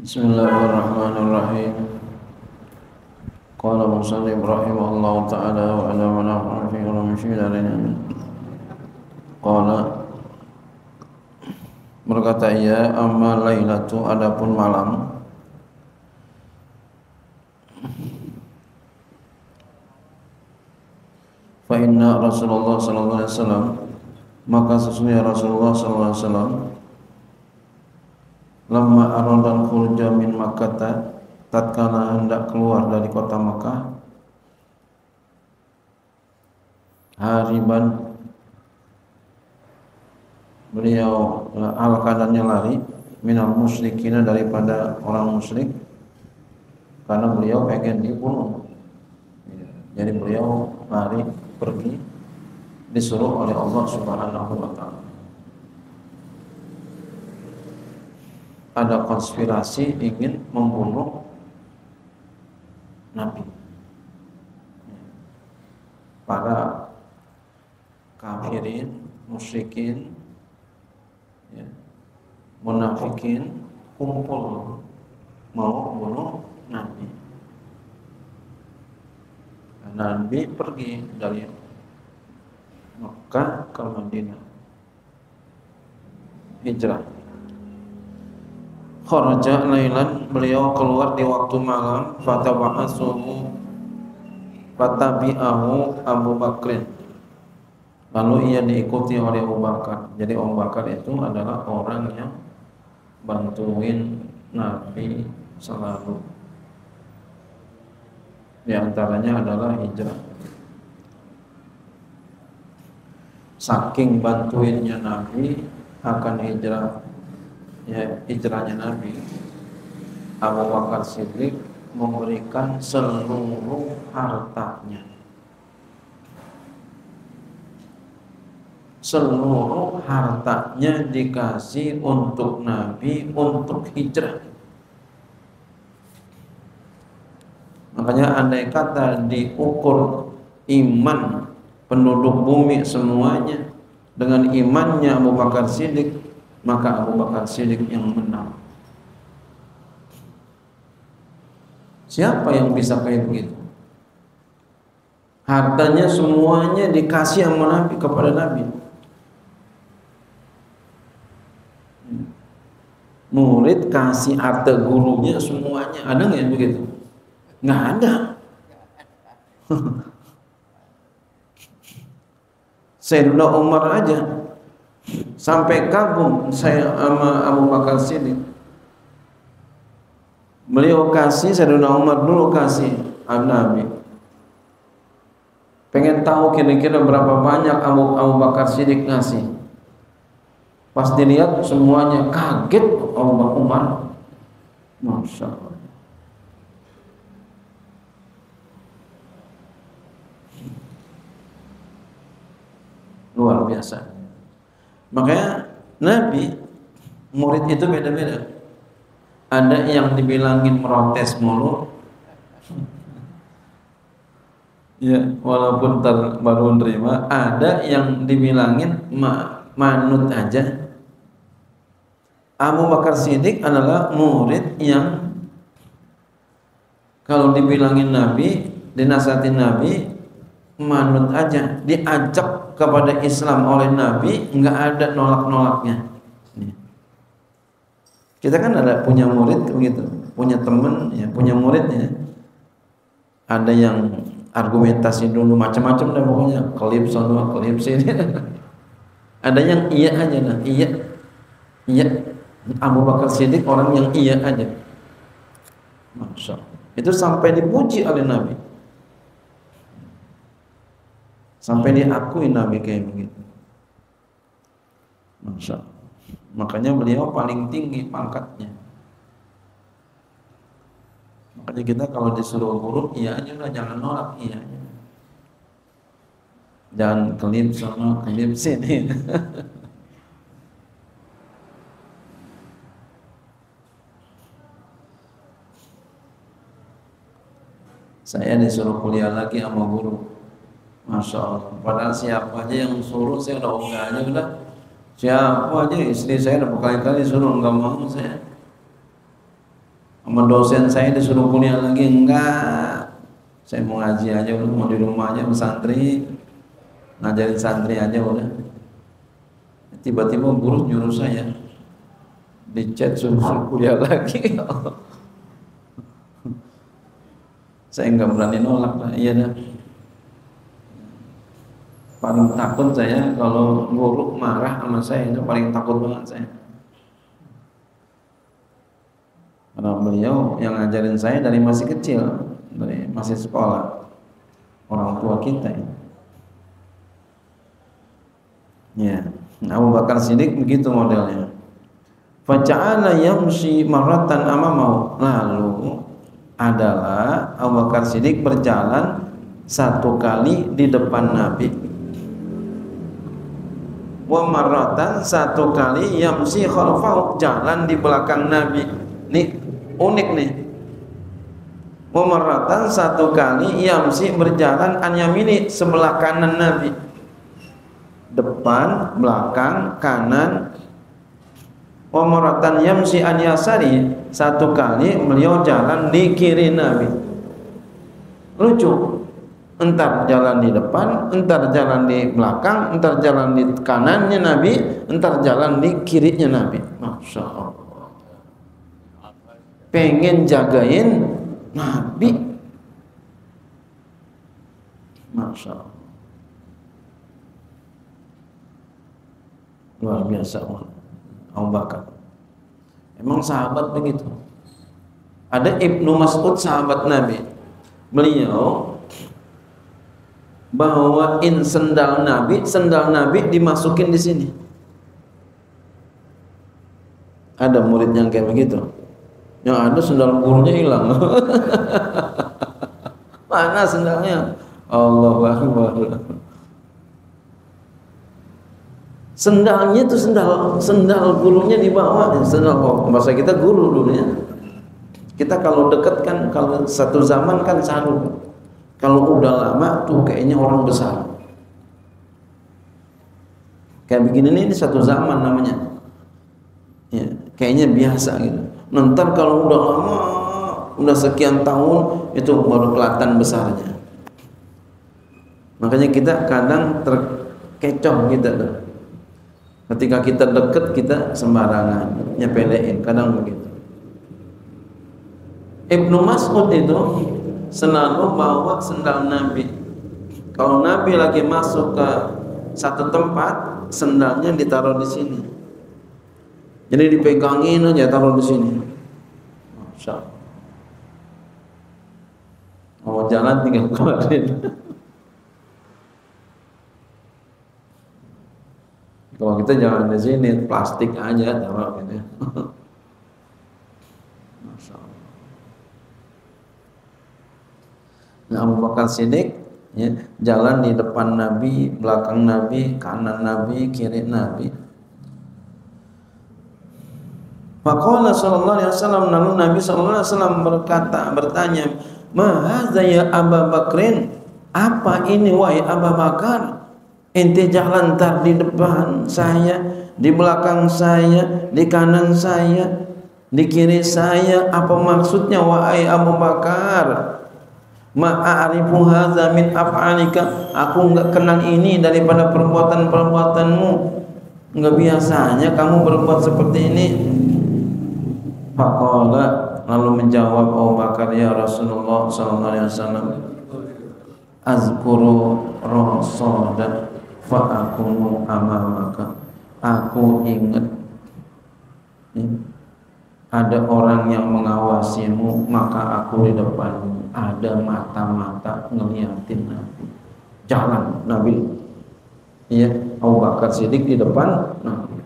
Bismillahirrahmanirrahim. Qala musannif rahimahullahu ta'ala wa ala wa nafa'ana fi ulumi syarihina. Qala berkata ia, amma lailatu, adapun malam, fa inna Rasulullah sallallahu alaihi wasallam, maka sesungguhnya Rasulullah sallallahu alaihi wasallam lamma aradal khuruja min Makkah, tatkala hendak keluar dari kota Makkah, hariban, beliau al keadaannya lari, minal musyrikina, daripada orang musyrik, karena beliau pengen dibunuh. Jadi beliau lari, pergi, disuruh oleh Allah Subhanahu wa ta'ala. Ada konspirasi ingin membunuh Nabi. Para kafirin, musyrikin, ya, munafikin kumpul mau bunuh Nabi. Nabi pergi dari Mekah ke Madinah, hijrah. Kharaja lailan, beliau keluar di waktu malam, fatabi'ahu Abu Bakrin, lalu ia diikuti oleh Abu Bakar. Jadi Abu Bakar itu adalah orang yang bantuin Nabi selalu. Di antaranya adalah hijrah. Saking bantuinnya Nabi akan hijrah, ya, hijrahnya Nabi, Abu Bakar Siddiq memberikan seluruh hartanya. Seluruh hartanya dikasih untuk Nabi, untuk hijrah. Makanya andai kata diukur iman penduduk bumi semuanya dengan imannya Abu Bakar Siddiq, maka Abu Bakar Siddiq yang menang. Siapa yang bisa kayak begitu? Hartanya semuanya dikasih sama Nabi, kepada Nabi. Murid kasih harta gurunya semuanya. Ada nggak yang begitu? Nggak ada. Sayyidina Umar aja sampai kagum saya sama Abu Bakar Siddiq. Beliau kasih, Sayyidina Umar dulu kasih Nabi. Pengen tahu kira-kira berapa banyak Abu Bakar Siddiq ngasih. Pas dilihat semuanya, kaget Abu Bakar Umar. Masya Allah. Luar biasa. Makanya Nabi, murid itu beda-beda. Ada yang dibilangin merotes mulu, ya, walaupun baru nerima. Ada yang dibilangin manut aja. Abu Bakar Siddiq adalah murid yang kalau dibilangin Nabi, dinasihatin Nabi, manut aja. Diajak kepada Islam oleh Nabi, nggak ada nolak-nolaknya. Kita kan ada punya murid begitu, punya teman, ya, punya muridnya. Ada yang argumentasi dulu macam-macam dan pokoknya klip sono, klip sini. Ada yang iya aja, nah iya. Abu Bakar Siddiq orang yang iya aja. Masya Allah. Itu sampai dipuji oleh Nabi. Sampai diakui Nabi kayak begitu. Masya Allah. Makanya beliau paling tinggi pangkatnya. Makanya kita kalau disuruh guru, iya aja lah, jangan nolak, iya aja. Jangan kelip sana, kelip sini. Saya disuruh kuliah lagi sama guru. Masya Allah. Padahal siapa aja yang suruh, saya udah enggak aja udah. Siapa aja, istri saya udah berkali-kali suruh, enggak mau saya. Sama dosen saya disuruh kuliah lagi, enggak. Saya mau ngaji aja udah, mau di rumah aja santri, ngajarin santri aja udah. Tiba-tiba guru nyuruh saya di chat suruh kuliah lagi. Saya enggak berani nolak lah, iya dah. Paling takut saya kalau guru marah sama saya, itu paling takut banget saya. Karena beliau yang ngajarin saya dari masih kecil, dari masih sekolah, orang tua kita ya. Ya, Abu Bakar Siddiq begitu modelnya. Faja'ala yamshi marratan amamahu. Lalu adalah Abu Bakar Siddiq berjalan satu kali di depan Nabi. Wa marratan satu kali yamshi khalfahu, jalan di belakang Nabi. Nih unik nih. Wa marratan satu kali yamshi berjalan an yamini, sebelah kanan Nabi. Depan, belakang, kanan. Wa marratan yamshi an yasari, satu kali beliau jalan di kiri Nabi. Lucu. Entar jalan di depan, entar jalan di belakang, entar jalan di kanannya Nabi, entar jalan di kirinya Nabi. Masya Allah. Pengen jagain Nabi. Masya Allah. Luar biasa Abu Bakar. Emang sahabat begitu. Ada Ibnu Mas'ud, sahabat Nabi. Beliau bawain sendal Nabi dimasukin di sini. Ada murid yang kayak begitu. Yang ada sendal gurunya hilang. Mana sendalnya? Allahu Akbar. Sendalnya itu sendal gurunya dibawa. Sendal bahasa kita guru dulunya. Kita kalau dekat kan, kalau satu zaman kan selalu. Kalau udah lama tuh kayaknya orang besar. Kayak begini nih, ini satu zaman namanya. Ya, kayaknya biasa gitu. Nanti kalau udah lama, udah sekian tahun, itu baru kelihatan besarnya. Makanya kita kadang terkecoh kita tuh. Ketika kita deket, kita sembarangan nyepelein, kadang begitu. Ibnu Mas'ud itu selalu bawa sendal Nabi. Kalau Nabi lagi masuk ke satu tempat, sendalnya ditaruh di sini. Jadi dipegangin aja, taruh di sini. Masya Allah. Mau jalan tinggal keluarin. Kalau kita jangan di sini, plastik aja taruh gitu. Masya Allah. Nah, Abu Bakar Siddiq ya, jalan di depan Nabi, belakang Nabi, kanan Nabi, kiri Nabi. Faqala sallallahu alaihi wasallam, lalu Nabi sallallahu alaihi wasallam bertanya, "Ma hadza ya Abu Bakrin?" Apa ini wahai Abu Bakar? Ente jalan tar di depan saya, di belakang saya, di kanan saya, di kiri saya. Apa maksudnya wahai Abu Bakar? Ma'arifu hadza min af'alika, aku enggak kenal ini daripada perbuatan-perbuatanmu. Enggak biasanya kamu berbuat seperti ini. Faqala, lalu menjawab Abu Bakar, ya Rasulullah sallallahu alaihi wasallam, azkuru rasada fa akunu amamaka. Aku ingat ada orang yang mengawasimu, maka aku di depanmu. Ada mata-mata ngeliatin Nabi. Jalan Nabi. Iya, Abu Bakar Siddiq di depan Nabi.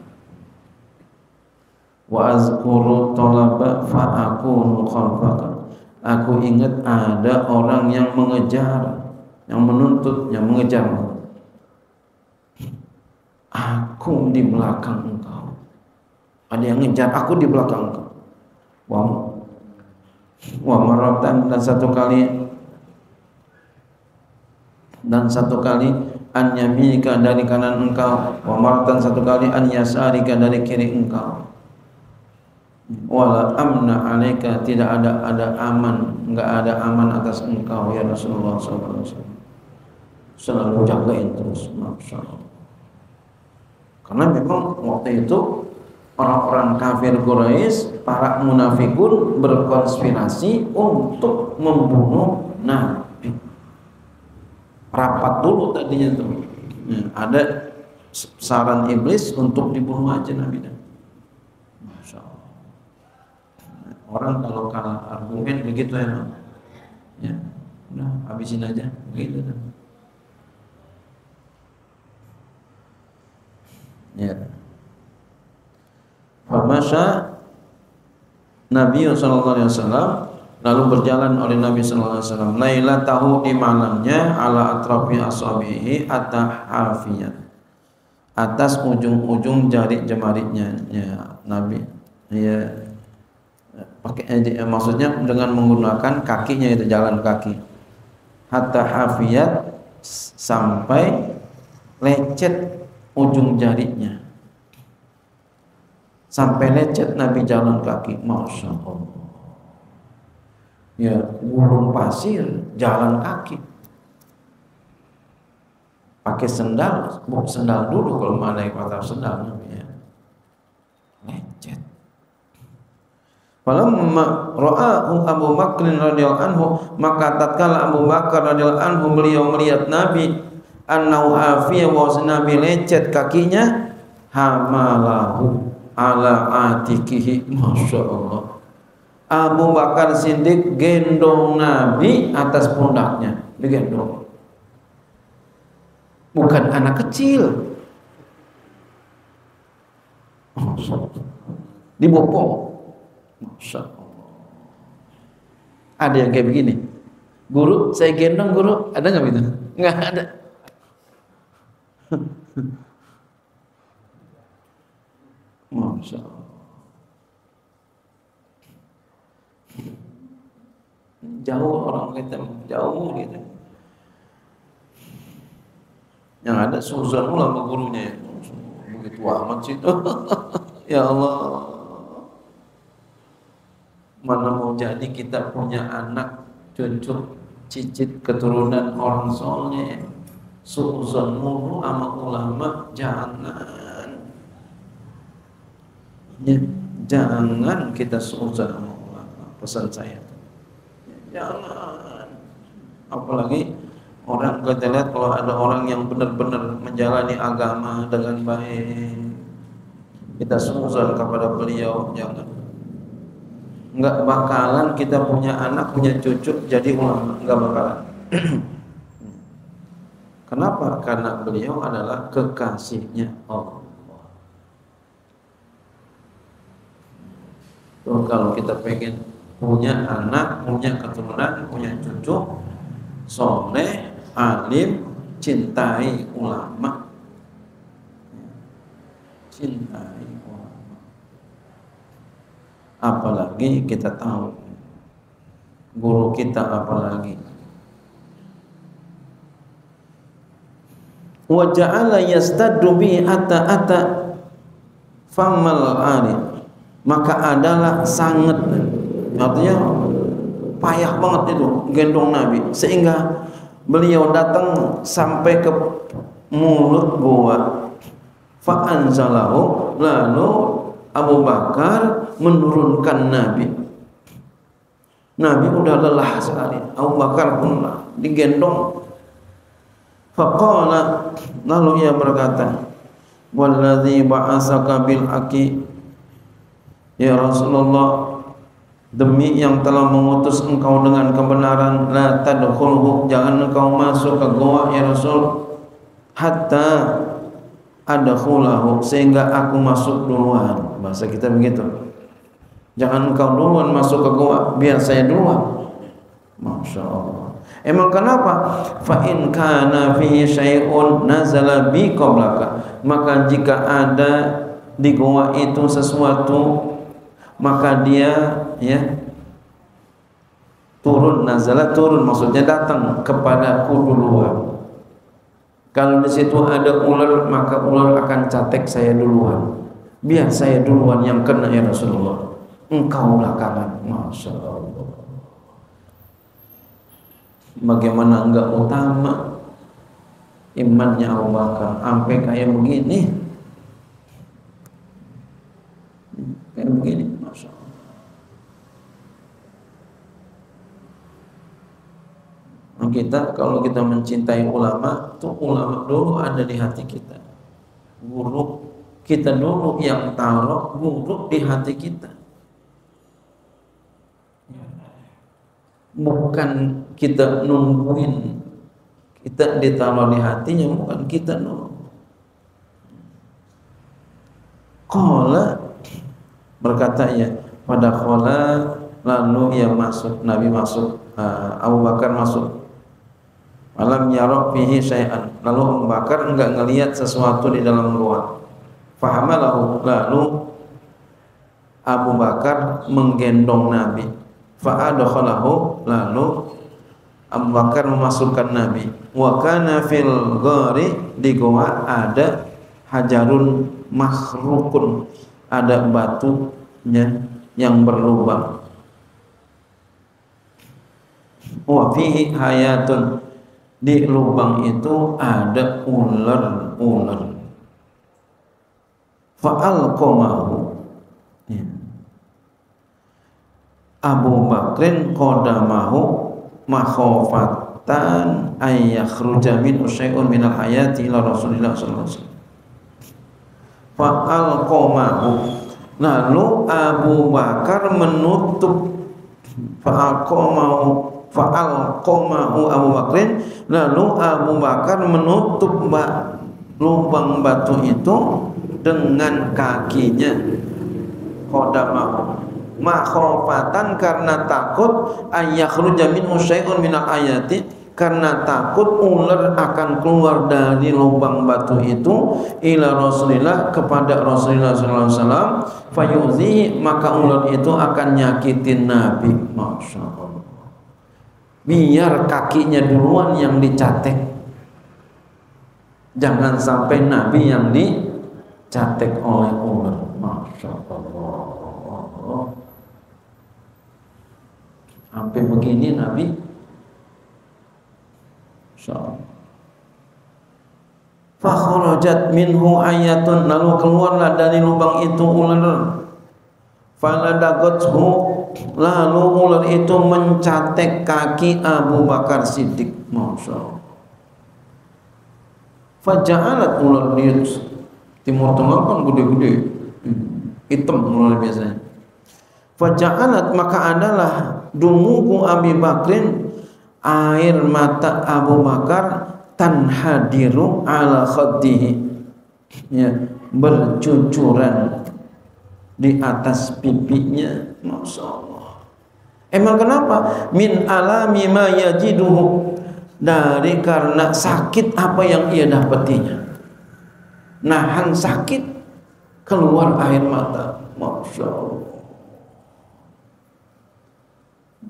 Wa azkuru talaba fa akunu khalfaka. Aku ingat ada orang yang mengejar, yang menuntut, yang mengejar. Aku di belakang engkau. Ada yang ngejar, aku di belakang engkau. Wa maratan, dan satu kali an yaminika, dari kanan engkau. Wa maratan, satu kali an yasarika, dari kiri engkau. Wala amna alaika, tidak ada aman, enggak ada aman atas engkau ya Rasulullah sallallahu alaihi wasallam. Selalu jagain terus, masya Allah. Karena memang waktu itu orang-orang kafir Quraisy, para munafikun berkonspirasi untuk membunuh Nabi. Rapat dulu tadinya tuh. Ada saran iblis untuk dibunuh aja Nabi. Masya Allah. Orang kalau kalah argumen begitu ya, udah habisin aja begitu. Ya. Famasya Nabi sallallahu alaihi wasallam, lalu berjalan oleh Nabi sallallahu alaihi wasallam lailatahu, di malamnya, ala atrafi asabihi atahafiyat, atas ujung-ujung jari jemarinya ya Nabi. Ya, pakai maksudnya dengan menggunakan kakinya, itu jalan kaki. Hatta hafiyat, sampai lecet ujung jarinya. Sampai lecet Nabi jalan kaki, masya Allah. Ya, gurun pasir, jalan kaki. Pakai sendal, sendal dulu kalau mana yang pakai sendal ya. Lecet. Falamma ra'ahu Abu Bakr radhiyallahu anhu, maka tatkala Abu Bakar radhiyallahu anhu beliau melihat Nabi, annahu afiya, wa Nabi lecet kakinya, hamalahu ala atikihi, masya Allah. Abu Bakar Siddiq gendong Nabi atas pundaknya, digendong. Bukan anak kecil, dibopong. Masya Allah. Ada yang kayak begini, guru saya gendong, guru, ada nggak gitu? Nggak ada. Masya Allah. Jauh orang kita, jauh gitu. Yang ada suzon mula sama gurunya, begitu amat sih. Ya Allah. Mana mau jadi kita punya anak, cucu, cicit, keturunan orang soleh, suzon mulu sama ulama, jangan. Ya, jangan kita suzon sama ulama, pesan saya. Jangan. Apalagi orang, kita lihat kalau ada orang yang benar-benar menjalani agama dengan baik, kita suzon kepada beliau, jangan. Enggak bakalan kita punya anak, punya cucu jadi ulama, enggak bakalan. Kenapa? Karena beliau adalah kekasihnya Allah. Tuh, kalau kita pengen punya anak, punya keturunan, punya cucu soleh, alim, cintai ulama, cintai ulama. Apalagi kita tahu guru kita, apalagi wa ja'ala yastaddu bi ata famal alim, maka adalah sangat, artinya payah banget itu gendong Nabi, sehingga beliau datang sampai ke mulut gua. Fa anzalahu, lalu Abu Bakar menurunkan Nabi. Nabi udah lelah sekali, Abu Bakar pun digendong. Faqala, lalu ia berkata, walladzi ba'asaka bil haqqi, ya Rasulullah, demi yang telah mengutus engkau dengan kebenaran, la tadkhulhu, jangan engkau masuk ke gua ya Rasul, hatta adkhulahu, sehingga aku masuk duluan. Bahasa kita begitu. Jangan engkau duluan masuk ke gua, biar saya duluan. Masya Allah. Emang kenapa? Fa in kana fi syai'un nazala bi qablaka, maka jika ada di gua itu sesuatu, maka dia ya turun, nazala turun, maksudnya datang kepadaku duluan. Kalau di situ ada ular, maka ular akan catek saya duluan. Biar saya duluan yang kena ya Rasulullah. engkau belakangan. Masya Allah. Bagaimana enggak utama imannya Abu Bakar sampai kayak begini, Masya Allah. Kita kalau kita mencintai ulama, tuh ulama dulu ada di hati kita, guru kita dulu yang taruh guru di hati kita, bukan kita nungguin kita ditaruh di hatinya, bukan kita nunggu. Qala berkata ya, pada qala lalu ia masuk, Nabi masuk, Abu Bakar masuk. Alam yarok fihi syai'an, lalu Abu Bakar enggak ngelihat sesuatu di dalam ruang. Fahamalahu, lalu Abu Bakar menggendong Nabi. Fa'adkhalahu, lalu Abu Bakar memasukkan Nabi. Wa kana fil ghari, di goa ada hajarun makhrukun, ada batunya yang berlubang. Wa fihi hayatun, di lubang itu ada ular-ular. Fa'alqamahu, Abu Bakrin qadamahu makhofatan ayyakhruja min syai'un minal hayati ila Rasulillah sallallahu alaihi wasallam. Fa'alqamahu, lalu Abu Bakar menutup, fa'alqamahu Abu Bakrin, lalu Abu Bakar menutup lubang batu itu dengan kakinya. Qadamahu makhofatan, karena takut, ayyakhruja minhu syai'un minal ayati, karena takut ular akan keluar dari lubang batu itu, ila Rasulillah, kepada Rasulullah sallallahu alaihi wasallam, fayuzi, maka ular itu akan nyakitin Nabi. Masya Allah. Biar kakinya duluan yang dicatek, jangan sampai Nabi yang dicatek oleh ular. Masya Allah. Sampai begini Nabi. Fakhrajat minhu ayatun, lalu keluarlah dari lubang itu ular. Faladaghathu, lalu ular itu mencatek kaki Abu Bakar Siddiq. Masya Allah. Faja'alat, ular di Timur Tengah kan gede-gede, hitam ular biasanya. Faja'alat, maka adalah dumuku Abi Bakrin, air mata Abu Bakar, tanhadiru ala khaddihi, ya, bercucuran di atas pipinya. Masya Allah. Emang kenapa? Min alami ma yajiduhu, dari karena sakit apa yang ia dapatinya. Nahan sakit, keluar air mata. Masya Allah.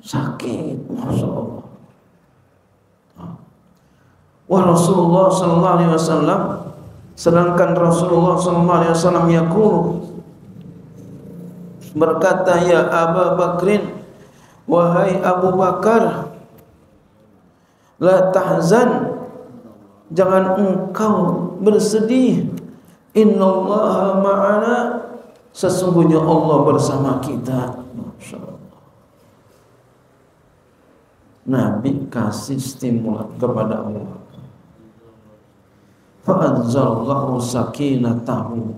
Sakit, Masya Allah. Wa Rasulullah sallallahu alaihi wasallam, sedangkan Rasulullah sallallahu alaihi wasallam yaqulu, berkata, ya Abu Bakrin, wahai Abu Bakar, la tahzan, jangan engkau bersedih, innallaha ma'ana, sesungguhnya Allah bersama kita. Masya Allah. Nabi kasih stimulan kepada Abu Bakar. Fa'anzalallahu sakinatahu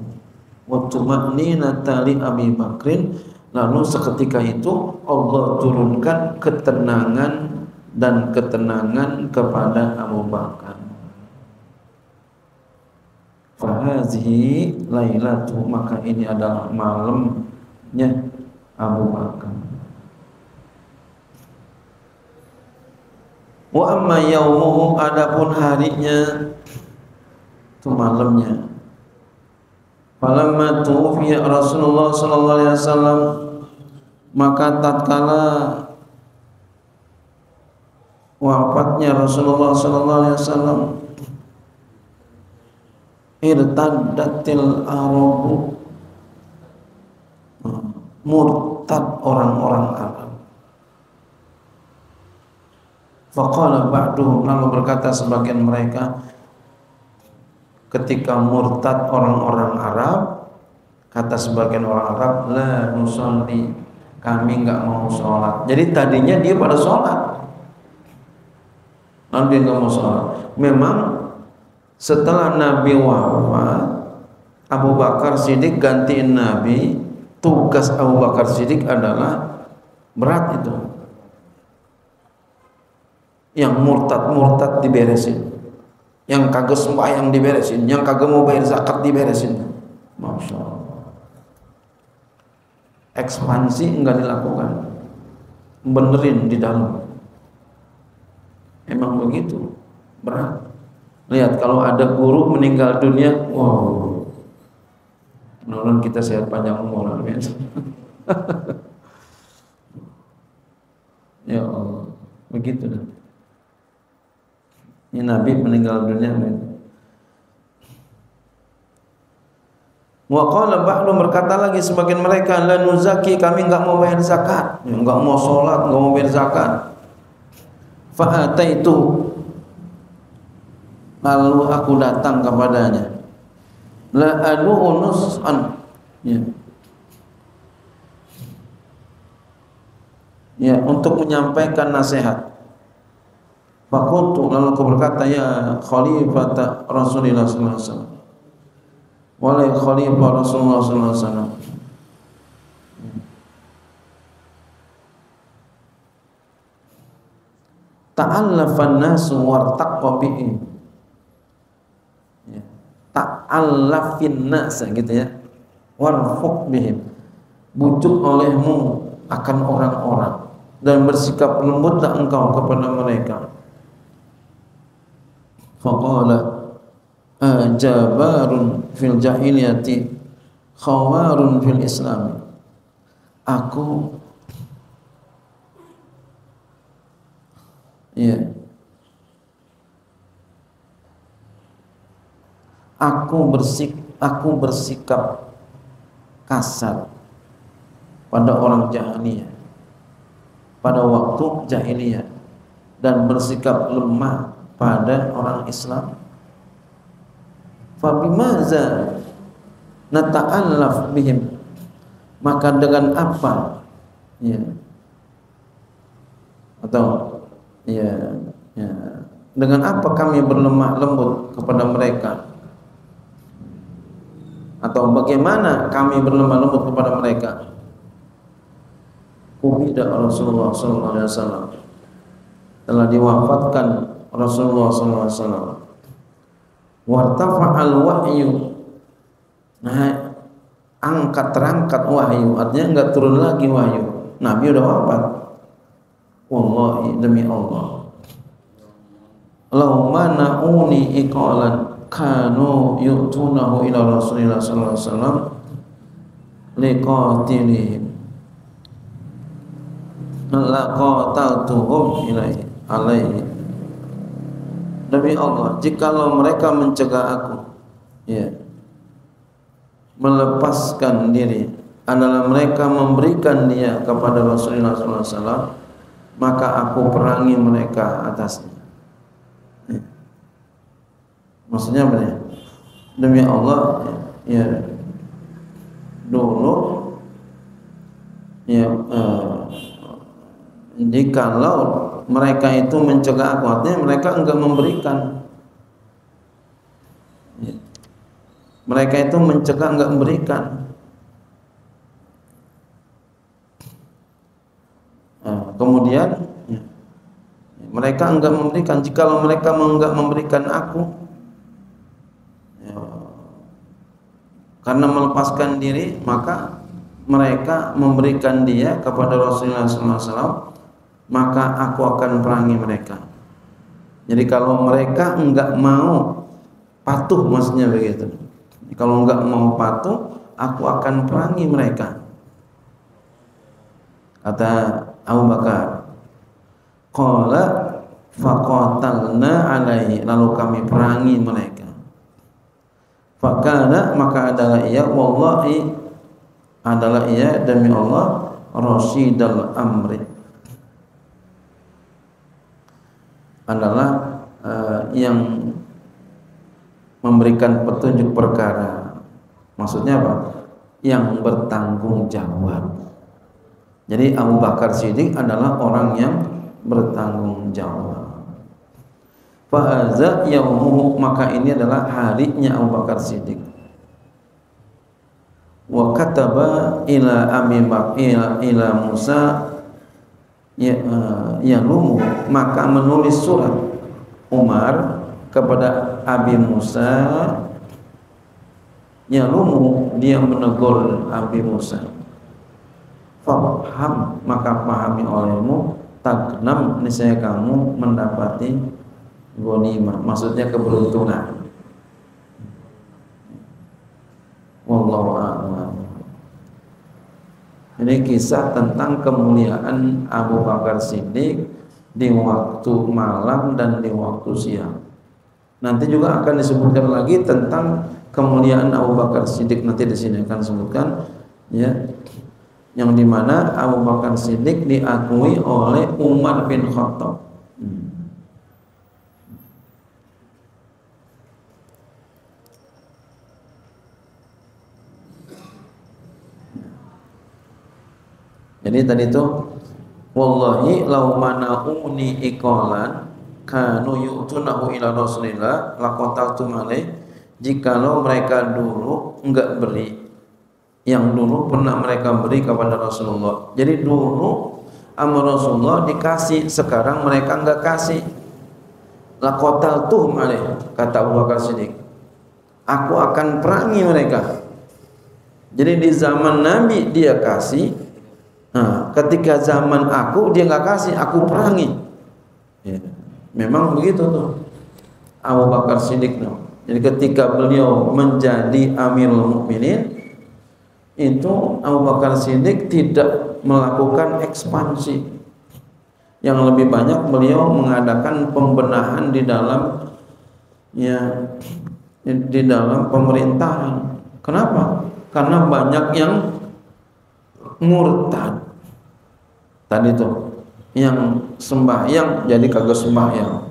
wa tuma'ninata li Abi Bakrin, lalu seketika itu Allah turunkan ketenangan dan ketenangan kepada Abu Bakar. Fahazihi lailatu, maka ini adalah malamnya Abu Bakar. Wa amma yaumuhu, adapun harinya itu malamnya. Falamma tuwfiya Rasulullah sallallahu alaihi wasallam, maka tatkala wafatnya Rasulullah sallallahu alaihi wasallam, irtaddatil arabu, murtad orang-orang Arab. Faqala ba'duhum, lalu berkata sebagian mereka ketika murtad orang-orang Arab, kata sebagian orang Arab, la nusalli, kami enggak mau sholat. Jadi tadinya dia pada sholat, lalu dia enggak mau sholat. Memang setelah Nabi wafat, Abu Bakar Siddiq gantiin Nabi. Tugas Abu Bakar Siddiq adalah berat itu. Yang murtad diberesin, yang kagak sembahyang diberesin, yang kagak mau bayar zakat diberesin. Masya Allah. Ekspansi enggak dilakukan, benerin di dalam. Emang begitu, berat. Lihat kalau ada guru meninggal dunia, wow, mudah-mudahan kita sehat panjang umur. Ya Allah, begitu dah. Ini Nabi meninggal dunia. Wa qala ba'du, berkata lagi sebagian mereka, la nuzaki, kami enggak mau bayar zakat, enggak mau sholat, enggak mau bayar zakat. Fa ataitu, lalu aku datang kepadanya. La adu unus'an, ya, untuk menyampaikan nasihat. Fakultu, lalu aku berkata, ya khalifata Rasulullah sallallahu alaihi wasallam, wahai khalifah Rasulullah sallallahu alaihi wasallam, ta'allafan nasu wartaqqa bihim, ta'allafin nas gitu ya, warfuq bihim, bujuk olehmu akan orang-orang dan bersikap lembutlah engkau kepada mereka. Faqala jabarun fil jahiliyati khawarun fil islam. Aku bersikap kasar pada orang jahiliyah, pada waktu jahiliyah, dan bersikap lemah pada orang Islam. Fabimaza nata'allaf bihim, maka dengan apa dengan apa kami berlemah lembut kepada mereka, atau bagaimana kami berlemah lembut kepada mereka. Kubida Rasulullah sallallahu alaihi wasallam, telah diwafatkan Rasulullah sallallahu alaihi wasallam. Wartafa'al wahyu, nah terangkat wahyu, artinya enggak turun lagi wahyu. Nabi udah wafat. Wallahi, demi Allah, law mana'uni iqalan kanu yu'tunahu ila Rasulillah sallallahu alaihi wasallam liqatilihim laqataltuhum alaihi. Demi Allah, jikalau mereka mencegah aku melepaskan diri, adalah mereka memberikan dia kepada Rasulullah SAW, maka aku perangi mereka atasnya. Maksudnya apa ya? Demi Allah, dulu jikalau mereka itu mencegah aku, artinya mereka enggak memberikan. Mereka itu mencegah, enggak memberikan. Kemudian mereka enggak memberikan. Jikalau mereka enggak memberikan aku, karena melepaskan diri, maka mereka memberikan dia kepada Rasulullah SAW, maka aku akan perangi mereka. Jadi kalau mereka enggak mau patuh, maksudnya begitu. Kalau enggak mau patuh, aku akan perangi mereka. Kata Abu Bakar, qala faqatalna alaihi, lalu kami perangi mereka. Fakana, maka adalah ia, wallahi, adalah ia demi Allah, rasyidal amri adalah yang memberikan petunjuk perkara. Maksudnya apa? Yang bertanggung jawab. Jadi Abu Bakar Siddiq adalah orang yang bertanggung jawab. Fa'aza yaumuhu, maka ini adalah harinya Abu Bakar Siddiq. Wa kataba ila ila Musa yalumu, maka menulis surat Umar kepada Abi Musa yalumu, dia menegur Abi Musa. Faham, maka pahami olehmu, tagnam, niscaya kamu mendapati ghanimah, maksudnya keberuntungan. Wallahu a'lam. Ini kisah tentang kemuliaan Abu Bakar Siddiq di waktu malam dan di waktu siang. Nanti juga akan disebutkan lagi tentang kemuliaan Abu Bakar Siddiq, nanti di sini akan sebutkan ya, yang dimana Abu Bakar Siddiq diakui oleh Umar bin Khattab. Jadi tadi itu wallahi law mana'uni iqalan kanu yu'tunahu ila Rasulillah laqataltum alaih, jikalau mereka dulu enggak beri yang dulu pernah mereka beri kepada Rasulullah. Jadi dulu sama Rasulullah dikasih, sekarang mereka enggak kasih. Laqataltum alaih, kata Abu Bakar Siddiq, aku akan perangi mereka. Jadi di zaman Nabi dia kasih, nah, ketika zaman aku dia nggak kasih, aku perangi. Ya, memang begitu tuh Abu Bakar Siddiq. Jadi ketika beliau menjadi Amirul Mukminin, itu Abu Bakar Siddiq tidak melakukan ekspansi. Yang lebih banyak beliau mengadakan pembenahan di dalam di dalam pemerintahan. Kenapa? Karena banyak yang murtad. Tadi tuh yang sembahyang jadi kagak sembahyang,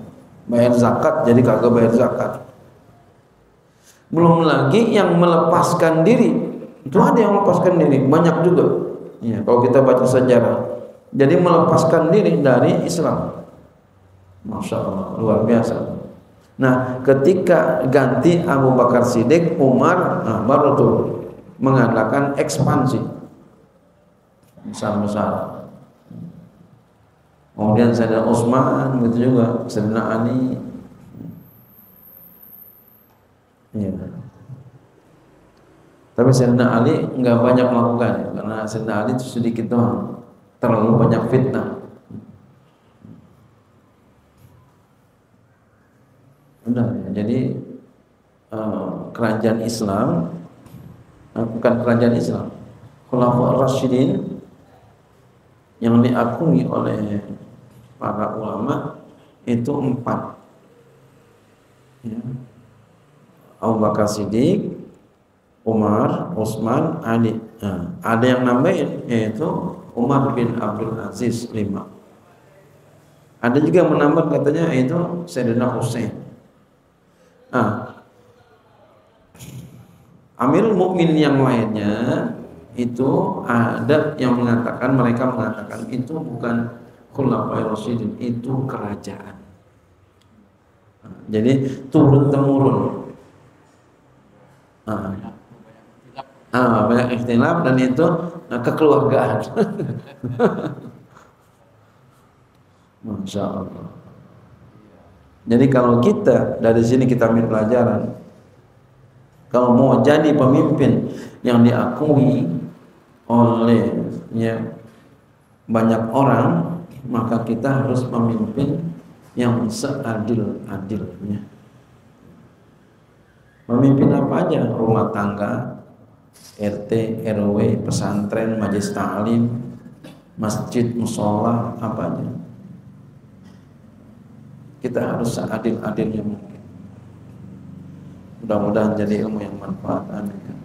bayar zakat jadi kagak bayar zakat. Belum lagi yang melepaskan diri. Itu ada yang melepaskan diri, banyak juga. Ya, kalau kita baca sejarah, jadi melepaskan diri dari Islam. Masya Allah, luar biasa. Nah, ketika ganti Abu Bakar Siddiq, Umar, nah, baru tuh mengadakan ekspansi besar-besar. Kemudian Sayyidina Utsman gitu juga, Sayyidina Ali. Ya. Tapi Sayyidina Ali enggak banyak melakukan, karena Sayyidina Ali itu sedikit doang, terlalu banyak fitnah. Udah, jadi kerajaan Islam, bukan kerajaan Islam, Khulafaur Rasyidin yang diakui oleh para ulama itu 4 ya. Abu Bakar Siddiq, Umar, Utsman, Ali. Nah, ada yang nambahin yaitu Umar bin Abdul Aziz 5. Ada juga yang menambah katanya itu Sayyidina Husain. Nah, Amirul Mukminin yang lainnya itu ada yang mengatakan, mereka mengatakan itu bukan Khulafaur Rasyidin, itu kerajaan. Jadi turun temurun. Banyak ikhtilaf dan itu kekeluargaan. Masya Allah. Jadi kalau kita dari sini kita ambil pelajaran, kalau mau jadi pemimpin yang diakui oleh banyak orang, maka kita harus memimpin yang seadil-adilnya. Memimpin apa aja? Rumah tangga, RT, RW, pesantren, majelis ta'lim, masjid, musola, apa aja. Kita harus seadil-adilnya mungkin. Mudah-mudahan jadi ilmu yang manfaat. Amin.